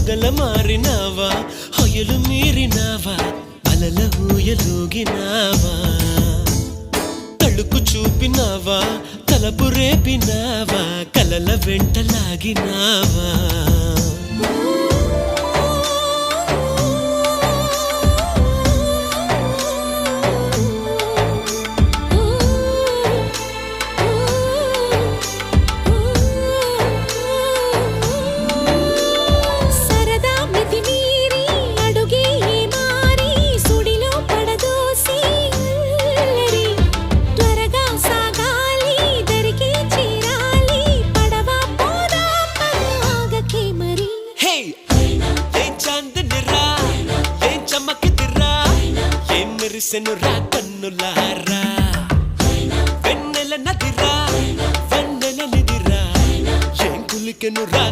మొగల మారినావా హొయలు మీరినావా అలల ఊయలూగినావా తళుకు చూపినావా తలపు రేపినావా కలల వెంటలాగినావా మెరిసెనురా కన్నులారా వెన్నెల నదిరా వెన్నెల నిదిరా ఏం కులికెనురా